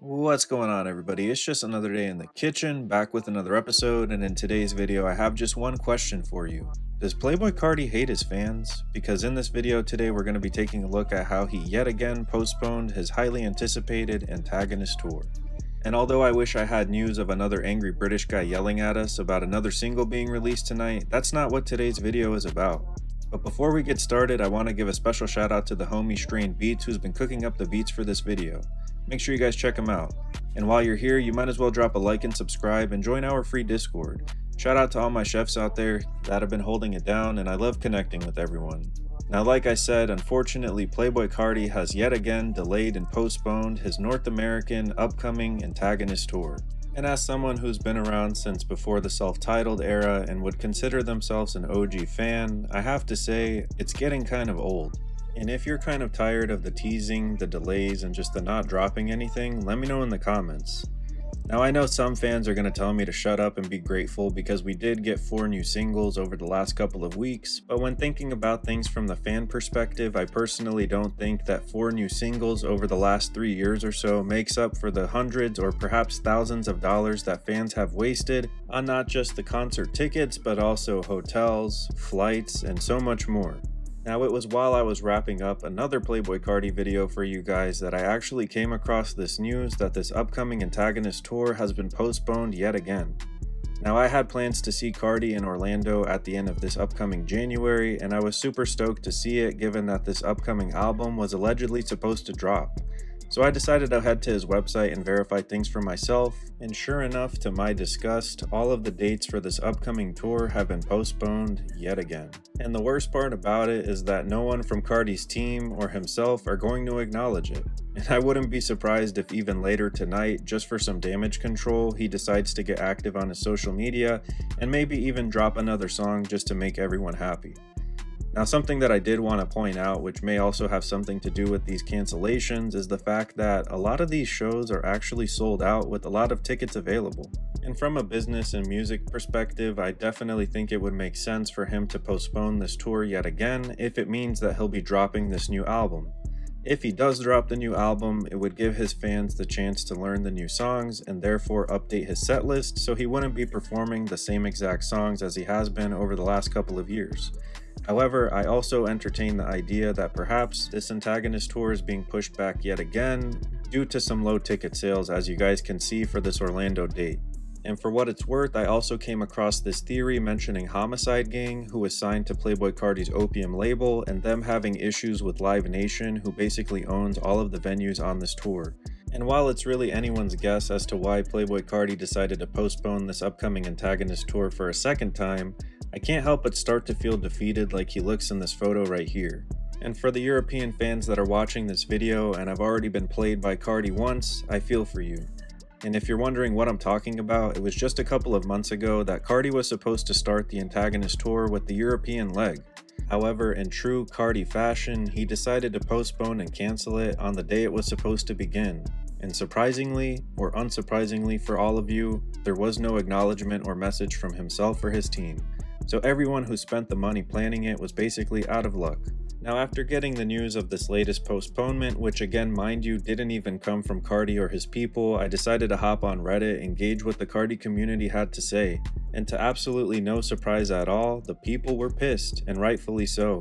What's going on, everybody? It's just another day in the kitchen, back with another episode, and in today's video I have just one question for you. Does Playboi Carti hate his fans? Because in this video today we're going to be taking a look at how he yet again postponed his highly anticipated Antagonist tour. And although I wish I had news of another angry British guy yelling at us about another single being released tonight, that's not what today's video is about. But before we get started, I want to give a special shout out to the homie Strain Beats who's been cooking up the beats for this video. Make sure you guys check him out. And while you're here, you might as well drop a like and subscribe and join our free Discord. Shout out to all my chefs out there that have been holding it down, and I love connecting with everyone. Now, like I said, unfortunately Playboi Carti has yet again delayed and postponed his North American upcoming Antagonist tour. And as someone who's been around since before the self-titled era and would consider themselves an OG fan, I have to say, it's getting kind of old. And if you're kind of tired of the teasing, the delays, and just the not dropping anything, let me know in the comments. Now, I know some fans are going to tell me to shut up and be grateful because we did get 4 new singles over the last couple of weeks, but when thinking about things from the fan perspective, I personally don't think that 4 new singles over the last 3 years or so makes up for the hundreds or perhaps thousands of dollars that fans have wasted on not just the concert tickets, but also hotels, flights, and so much more. Now, it was while I was wrapping up another Playboi Carti video for you guys that I actually came across this news that this upcoming Antagonist tour has been postponed yet again. Now, I had plans to see Carti in Orlando at the end of this upcoming January, and I was super stoked to see it given that this upcoming album was allegedly supposed to drop. So I decided to head to his website and verify things for myself, and sure enough, to my disgust, all of the dates for this upcoming tour have been postponed yet again. And the worst part about it is that no one from Carti's team or himself are going to acknowledge it. And I wouldn't be surprised if even later tonight, just for some damage control, he decides to get active on his social media and maybe even drop another song just to make everyone happy. Now, something that I did want to point out, which may also have something to do with these cancellations, is the fact that a lot of these shows are actually sold out with a lot of tickets available. And from a business and music perspective, I definitely think it would make sense for him to postpone this tour yet again if it means that he'll be dropping this new album. If he does drop the new album, it would give his fans the chance to learn the new songs and therefore update his set list so he wouldn't be performing the same exact songs as he has been over the last couple of years. However, I also entertain the idea that perhaps this Antagonist tour is being pushed back yet again due to some low ticket sales, as you guys can see for this Orlando date. And for what it's worth, I also came across this theory mentioning Homicide Gang, who was signed to Playboi Carti's Opium label, and them having issues with Live Nation, who basically owns all of the venues on this tour. And while it's really anyone's guess as to why Playboi Carti decided to postpone this upcoming Antagonist tour for a second time, I can't help but start to feel defeated like he looks in this photo right here. And for the European fans that are watching this video and have already been played by Carti once, I feel for you. And if you're wondering what I'm talking about, it was just a couple of months ago that Carti was supposed to start the Antagonist tour with the European leg. However, in true Carti fashion, he decided to postpone and cancel it on the day it was supposed to begin. And surprisingly, or unsurprisingly for all of you, there was no acknowledgement or message from himself or his team. So everyone who spent the money planning it was basically out of luck. Now, after getting the news of this latest postponement, which again, mind you, didn't even come from Carti or his people, I decided to hop on Reddit and gauge what the Carti community had to say. And to absolutely no surprise at all, the people were pissed, and rightfully so.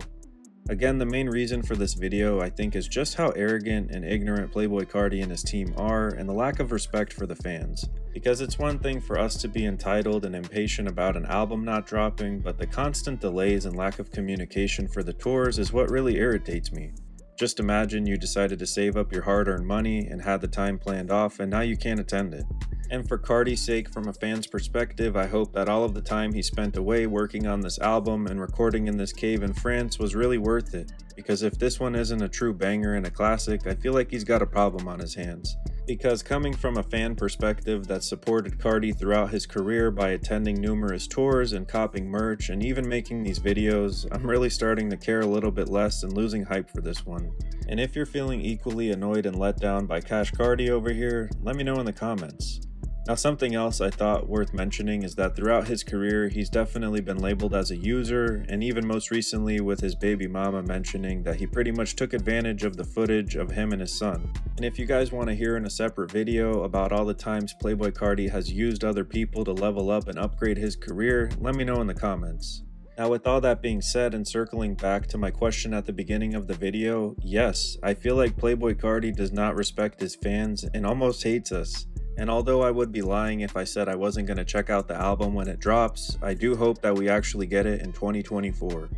Again, the main reason for this video, I think, is just how arrogant and ignorant Playboi Carti and his team are, and the lack of respect for the fans. Because it's one thing for us to be entitled and impatient about an album not dropping, but the constant delays and lack of communication for the tours is what really irritates me. Just imagine you decided to save up your hard-earned money and had the time planned off, and now you can't attend it. And for Carti's sake, from a fan's perspective, I hope that all of the time he spent away working on this album and recording in this cave in France was really worth it. Because if this one isn't a true banger and a classic, I feel like he's got a problem on his hands. Because coming from a fan perspective that supported Carti throughout his career by attending numerous tours and copping merch and even making these videos, I'm really starting to care a little bit less and losing hype for this one. And if you're feeling equally annoyed and let down by Cash Carti over here, let me know in the comments. Now, something else I thought worth mentioning is that throughout his career, he's definitely been labeled as a user, and even most recently with his baby mama mentioning that he pretty much took advantage of the footage of him and his son. And if you guys want to hear in a separate video about all the times Playboi Carti has used other people to level up and upgrade his career, let me know in the comments. Now, with all that being said and circling back to my question at the beginning of the video, yes, I feel like Playboi Carti does not respect his fans and almost hates us. And although I would be lying if I said I wasn't going to check out the album when it drops, I do hope that we actually get it in 2024.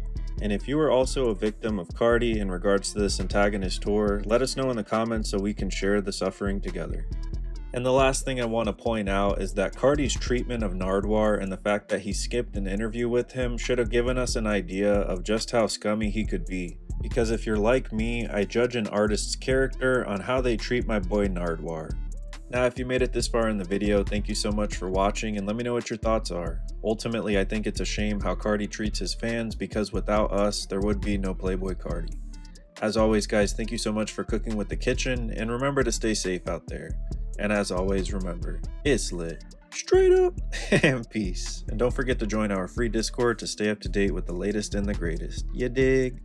And if you are also a victim of Carti in regards to this Antagonist tour, let us know in the comments so we can share the suffering together. And the last thing I want to point out is that Carti's treatment of Nardwuar and the fact that he skipped an interview with him should have given us an idea of just how scummy he could be. Because if you're like me, I judge an artist's character on how they treat my boy Nardwuar. Now, if you made it this far in the video, thank you so much for watching and let me know what your thoughts are. Ultimately, I think it's a shame how Carti treats his fans because without us, there would be no Playboi Carti. As always, guys, thank you so much for cooking with the kitchen and remember to stay safe out there. And as always, remember, it's lit. Straight up and peace. And don't forget to join our free Discord to stay up to date with the latest and the greatest. You dig?